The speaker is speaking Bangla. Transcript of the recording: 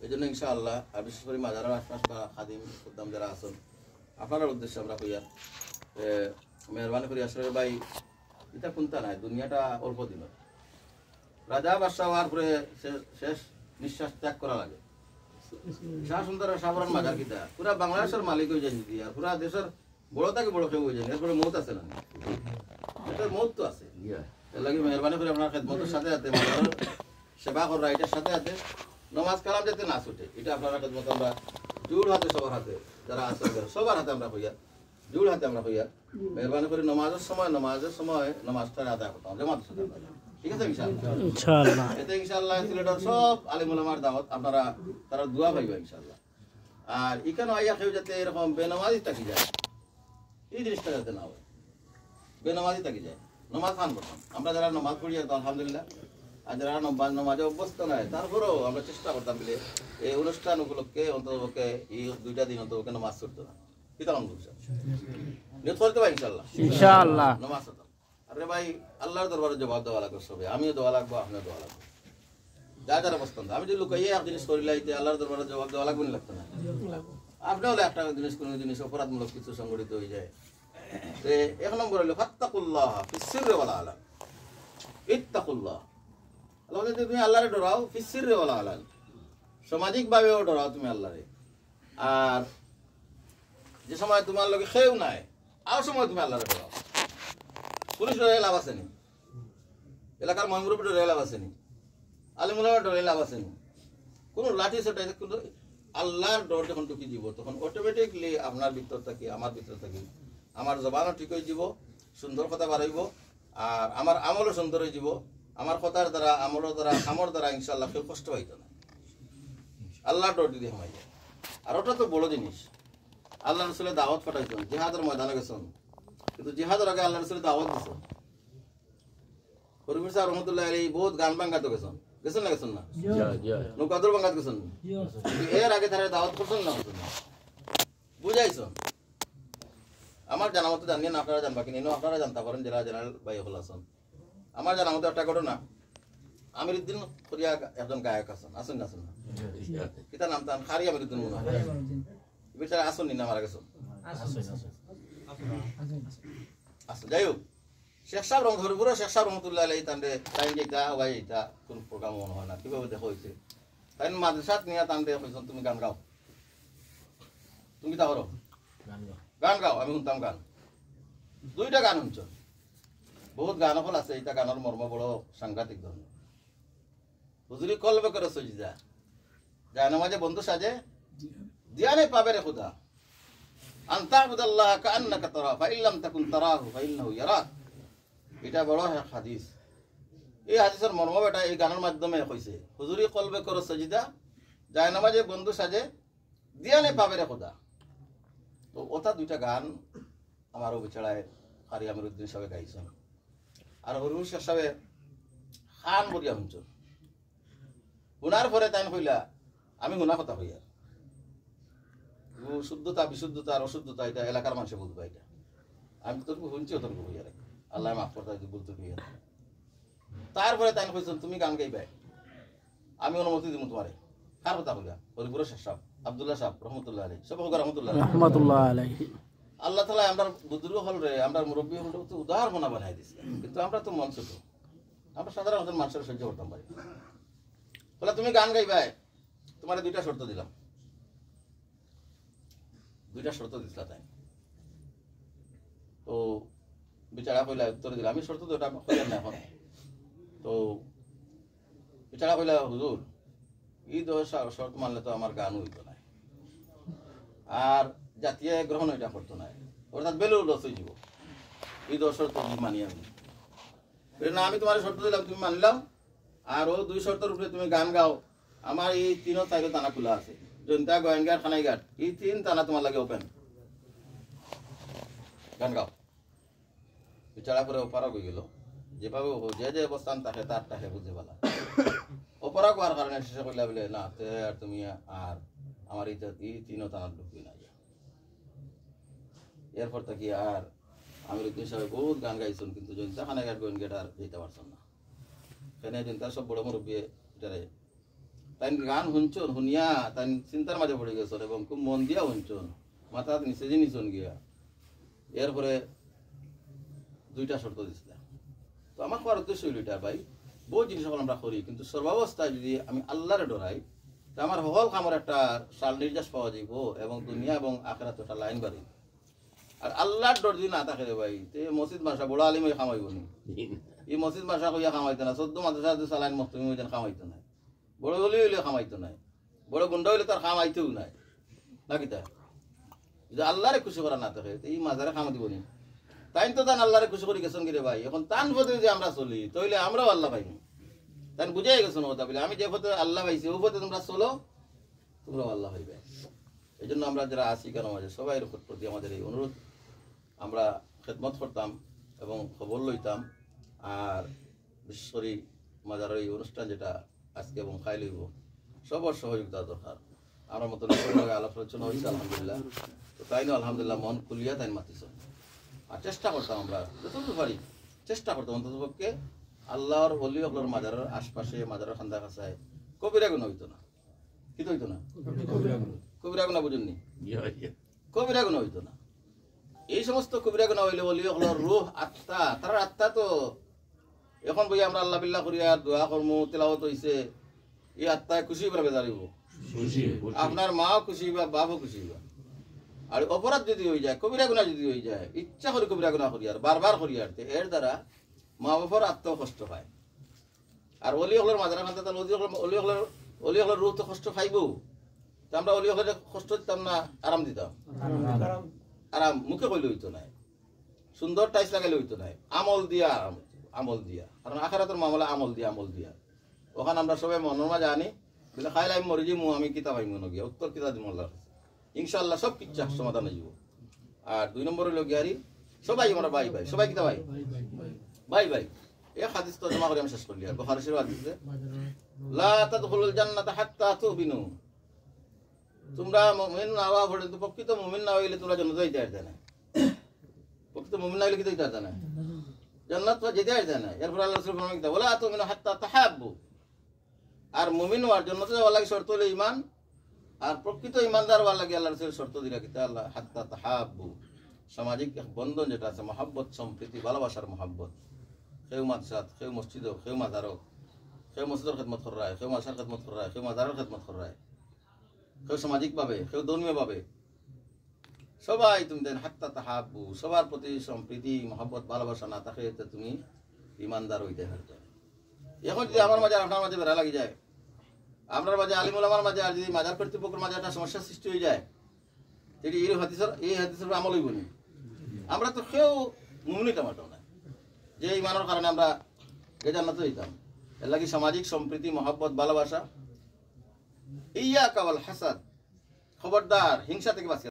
এই জন্য ইনশাআল্লাহ আর বিশেষ করে মাজারের আশপাশ বা খাদিম খুদ্দাম যারা আছেন আপনার উদ্দেশ্যে আমরা কইয়া মেহরবানি করি আসলে ভাই এটা কোনটা নাই দুনিয়াটা অল্প দিন রাজা বাদশাহ হওয়ার পরে শেষ নিঃশ্বাস ত্যাগ করা লাগে শাহ সুন্দর সাবরান মাজার কিতা পুরা বাংলাদেশের মালিক হয়ে যায়নি আর পুরা দেশের বড় থেকে বড় কেউ হয়ে যায়নি এরপরে মৌত আছে না এটার মৌত তো আছে এর লাগে মেহরবানি করে আপনার খেদমতের সাথে সাথে মাজারের সেবা করা এটার সাথে সাথে নমাজ কালাম যাতে না ছুটে এটা আপনারা খেদমত আমরা জোর হাতে সবার হাতে যারা আছে সবার হাতে আমরা হইয়া জোর হাতে আমরা হইয়া মেহরবানি করে নমাজের সময় নমাজটা আদায় করতাম জামাতের সাথে ঠিক আছে ইনশাআল্লাহ এতে ইনশাআল্লাহ সিলেটের সব আলিম উলামার দাওয়াত আপনারা তারা দোয়া পাইবা ইনশাআল্লাহ আর এখানে আইয়া কেউ যাতে এরকম বেনামাজি থাকি যায় এই জিনিসটা যাতে না হয় বেনামাজি থাকি যায় নমাজ খান করতাম আমরা যারা নমাজ পড়ি তো আলহামদুলিল্লাহ আর যারা নমাজে অভ্যস্ত নয় তারপরেও আমরা চেষ্টা করতাম বলে এই অনুষ্ঠান উপলক্ষে অন্ততপক্ষে এই 2টা দিন অন্ততপক্ষে নমাজ করতো না কি তখন বুঝছেন নিয়ত করতে পারি ইনশাআল্লাহ নমাজ হতাম আরে ভাই আল্লাহর দরবারে জবাব দেওয়া লাগবে সবে আমিও দেওয়া লাগবো আপনিও দেওয়া লাগবো যা যারা অবস্থান আমি যদি লুকাইয়ে এক জিনিস করিলাইতে আল্লাহর দরবারে জবাব দেওয়া লাগবে না লাগতো না আপনি হলে একটা জিনিস কোনো জিনিস অপরাধমূলক কিছু সংগঠিত হয়ে যায় তো 1 নম্বর হলো ফাত্তাকুল্লাহ ফিস সিররি ওয়াল আলান ইত্তাকুল্লাহ আল্লাহ যদি তুমি আল্লাহরে ডরাও ফিস সিররি ওয়াল আলান সামাজিকভাবেও ডরাও তুমি আল্লাহরে আর যে সময় তোমার লগে খেয়েও নাই আর সময় তুমি আল্লাহরে ডরাও পুলিশ ডরে লাভ আসেনি এলাকার মহামুরব্বী ডরে লাভ আসেনি আলিমুলামার ডরে লাভ আসেনি কোনো লাঠি সেটা কিন্তু আল্লাহর ডর যখন ঢুকি দিব তখন অটোমেটিকলি আপনার ভিতর থাকি আমার ভিতর থাকি আমার জবানও ঠিক হয়ে যাব সুন্দর কথা বাড়াইব আর আমার আমলও সুন্দর হয়ে যাব আমার কথার দ্বারা আমলের দ্বারা আমার দ্বারা ইনশাআল্লাহ কেউ কষ্ট হইতো না আল্লাহর ডর দিদি হয়ে যায় আর ওটা তো বড় জিনিস আল্লাহ রসুলের দাওয়াত পাঠাইছেন জিহাদের ময়দানে গেছেন কিন্তু জিহাদের আগে আল্লাহ রসুলের দাওয়াত দিছেন পরিমির সাহেব রহমতুল্লাহ আলী বহুত গান বাঙ্গাতে গেছেন না গেছেন না নৌকাদুর বাঙ্গাত গেছেন এর আগে তারা দাওয়াত করছেন না বুঝাইছেন আমার জানা মতো জানিয়ে না আপনারা জানবা কিনা আপনারা জানতে পারেন যারা জেনারেল ভাই হল আছেন আমার জানা মতো একটা ঘটনা আমিরুদ্দিন করিয়া একজন গায়ক আছেন না কিতা নাম তান খারি আমিরুদ্দিন মনে হয় বিচারা আসুন নি না মারা গেছেন আচ্ছা যাই হোক শেখ সাহেব হরিপুরা শেখ সাহেব রহমতুল্লাহ আলাই তান্ডে টাইম যেটা ওয়াই এটা কোন প্রোগ্রাম মনে হয় না কিভাবে দেখা হয়েছে তাই মাদ্রাসাত নিয়ে তান্ডে কইছেন তুমি গান গাও তুমি তা করো গান গাও আমি শুনতাম গান 2টা গান শুনছ বহুত গান হল আছে এটা গানের মর্ম বড় সাংঘাতিক ধরনের হুজুরি কলবে করে সজিদা যায় নামাজে বন্ধু সাজে দিয়ানে পাবে রে খুদা আনতা আবুদাল্লাহ কান্নাকা তারা ফাইল্লাম তাকুন তারাহু ফাইন্নাহু ইয়ারাক এটা বড় হাদিস এই হাদিসের মর্ম এটা এই গানের মাধ্যমে কইছে হুজুরি কলবে করো সজিদা যায় নামাজে বন্ধু সাজে দিয়ানে পাবে রে খুদা তো ওটা 2টা গান আমার বিছাড়ায় খারি আমিরুদ্দিন সাহেব গাইছেন আর হরুর শেখ সাহেব খান বলিয়া শুনছেন শুনার পরে তাই কইলা আমি শুনা কথা হইয়া শুদ্ধতা বিশুদ্ধতা আর অশুদ্ধতা এটা এলাকার মানুষে বুঝবা এটা আমি তোর শুনছি তোর হইয়া রে আল্লাহ মাফ করতে বলতে হইয়া তারপরে তাই কইছেন তুমি গান গাইবে আমি অনুমতি দিব তোমারে কার কথা কইলা হরিপুর শেখ সাহেব আব্দুল্লাহ সাহেব রহমতুল্লাহ আলাইহি সব রহমতুল্লাহ আলাইহি আল্লাহ তাআলা আমরা বুজুর্গ হল রে আমরা মুরব্বী হল তো উদাহরণ বানাই দিছে কিন্তু আমরা তো মন ছোট আমরা সাধারণ মানুষের সহ্য করতাম পারি বলে তুমি গান গাইবে তোমার 2টা শর্ত দিলাম 2টা শর্ত দিছিলা তাই তো বিচারা কইলা উত্তর দিলাম আমি শর্ত 2টা কইলাম না এখন তো বিচারা কইলা হুজুর এই 2 শর্ত মানলে তো আমার গান হইতো না আর জাতীয় গ্রহণ এটা করতো না অর্থাৎ বেলুর লস হয়ে যাব এই 2 শর্ত মানি আমি না আমি তোমার শর্ত দিলাম তুমি মানলাম আর ও 2 শর্তের উপরে তুমি গান গাও আমার এই 3-4 টানা খোলা আছে জনতা গোয়েঙ্গার খানাইঘাট এই 3 টানা তোমার লাগে ওপেন গান গাও বিচারা করে ওপারা হয়ে গেল যেভাবে যে অবস্থান থাকে তারটাকে বুঝে বলা ওপারা করার কারণে শেষে কইলা বলে না আর তুমি আর আমার এই 3 টানা ঢুকবি না এরপর থেকে আর আমিরুদ্দিন সাহেব বহুত গান গাইছেন কিন্তু জনতা খানাইঘাট গোয়েঙ্গাট আর যেতে পারছেন না এখানে জনতার সব বড় মুরব্বী এটারে তাই গান শুনছন শুনিয়া তাই চিন্তার মাঝে পড়ে গেছেন এবং খুব মন দিয়া শুনছন মাথা নিচে যে নিচন গিয়া এরপরে দুইটা শর্ত দিছিল তো আমার খাওয়ার উদ্দেশ্য হইল এটা ভাই বহু জিনিস সকল আমরা করি কিন্তু সর্বাবস্থায় যদি আমি আল্লাহরে ডরাই তা আমার সকল কামের একটা সাল নির্যাস পাওয়া যাইব এবং দুনিয়া এবং আখেরাত একটা লাইন বাড়ি আর আল্লাহর ডর যদি না থাকে রে ভাই তে মসজিদ মাসা বড় আলিম হয়ে কামাইব নি এই মসজিদ মাসা কইয়া কামাইতো না 14 মাদ্রাসা চালাইন মস্তমি হইতেন কামাইতো না বড় হলে হইলে কামাইতো না বড় গুন্ডা হইলে তার কামাইতেও নাই নাকি তা যদি আল্লাহরে খুশি করা না থাকে এই মাজারে কামা দিব নি তাই তো তান আল্লাহরে খুশি করে গেছেন রে ভাই এখন তান পথে যদি আমরা চলি তাহলে আমরাও আল্লাহ পাইনি তাই বুঝাই গেছেন কথা বলে আমি যে পথে আল্লাহ পাইছি ওই পথে তোমরা চলো তোমরাও আল্লাহ হইবে এই জন্য আমরা যারা আছি কেন মাঝে সবাই প্রতি আমাদের এই অনুরোধ আমরা খেদমত করতাম এবং খবর লইতাম আর বিশেষ করে মাজারের এই অনুষ্ঠান যেটা আজকে এবং খাই লইব সবার সহযোগিতা দরকার আমার মতো আলাপ আলোচনা হয়েছে আলহামদুলিল্লাহ তো তাই না আলহামদুলিল্লাহ মন খুলিয়া তাই মাতিস আর চেষ্টা করতাম আমরা যতটুকু পারি চেষ্টা করতাম অন্ততপক্ষে আল্লাহর অলি অকলর মাজারের আশপাশে মাজারের খান্দা কাছায় কবিরা গুণ হইতো না কি তো হইতো না কবিরা গুণা বুঝুননি কবিরা গুণ হইতো না এই সমস্ত কবিরা গুণা হইলে অলি অকলর রূহ আত্মা তার আত্মা তো এখন বই আমরা আল্লাহ বিল্লাহ করিয়া দোয়া কর্ম তেলাওয়াত হইছে এই আত্মায় খুশি করে বেজারিব আপনার মাও খুশি বা বাপও খুশি হইবা আর অপরাধ যদি হয়ে যায় কবিরা গুণা যদি হয়ে যায় ইচ্ছা করে কবিরা গুণা করি আর বারবার করি আর এর দ্বারা মা বাবার আত্মাও কষ্ট পায় আর অলি হলের মাজারা খান্তা তাহলে অলি হলের রূহ তো কষ্ট খাইবো তো আমরা অলি হলের কষ্ট দিতাম না আরাম দিতাম আরাম মুখে কইলে হইতো না সুন্দর টাইস লাগাইলে হইতো না আমল দিয়া আমল দিয়া কারণ আখারাতের মামলা আমল দিয়া ওখানে আমরা সবাই মনের মাঝে আনি বলে খাইলে আমি মরে যাবো আমি কিতাব আইব নগিয়া উত্তর কিতাব দিব আল্লাহর কাছে ইনশাআল্লাহ সব কিছু সমাধান হয়ে যাব আর 2 নম্বর হইল গিয়ারি সবাই আমরা ভাই ভাই সবাই কিতাব ভাই ভাই এই হাদিস তো জমা করে আমি শেষ করলি আর বুখারী শরীফ হাদিসে লা তাদখুলুল জান্নাতা হাত্তা তুবিনু তোমরা মুমিন না হওয়া পর্যন্ত প্রকৃত মুমিন না হইলে তোমরা জান্নাতে যাইতে পারবে না প্রকৃত মুমিন না হইলে কি যাইতে পারবে না জান্নাত তো যেতে পারবে না এরপর আল্লাহ রাসূল ফরমান কিতাব ওয়ালা তুমিনু হাত্তা তাহাব্বু আর মুমিন হওয়ার জন্য তো যাওয়ার লাগে শর্ত হলো ঈমান আর প্রকৃত ইমানদার হওয়ার লাগে আল্লাহ রাসূল শর্ত দিলা কিতাব আল্লাহ হাত্তা তাহাব্বু সামাজিক এক বন্ধন যেটা আছে মহব্বত সম্প্রীতি ভালোবাসার মহব্বত কেউ মাদ্রাসাত কেউ মসজিদ কেউ মাজারও কেউ মসজিদের খেদমত করা হয় কেউ মাদ্রাসার খেদমত করা হয় কেউ মাজারের খেদমত করা হয় কেউ সামাজিকভাবে কেউ ধর্মীয়ভাবে সবাই তুমি দেন হাত্তা তাহাব্বু সবার প্রতি সম্প্রীতি মহব্বত ভালোবাসা না থাকে তুমি ইমানদার হইতে পারবে এখন যদি আমার মাঝে আপনার মাঝে বেড়া লাগি যায় আপনার মাঝে আলিমুল আমার মাঝে আর যদি মাজার কর্তৃপক্ষের মাঝে একটা সমস্যার সৃষ্টি হয়ে যায় সেটি এই হাদিসের আমল হইব না আমরা তো কেউ মুমিনি টমাটো না যে ইমানের কারণে আমরা এ জান্নাতে হইতাম এর লাগি সামাজিক সম্প্রীতি মহব্বত ভালোবাসা ইয়া কাওয়াল হাসাদ খবরদার হিংসা থেকে বাঁচিয়ে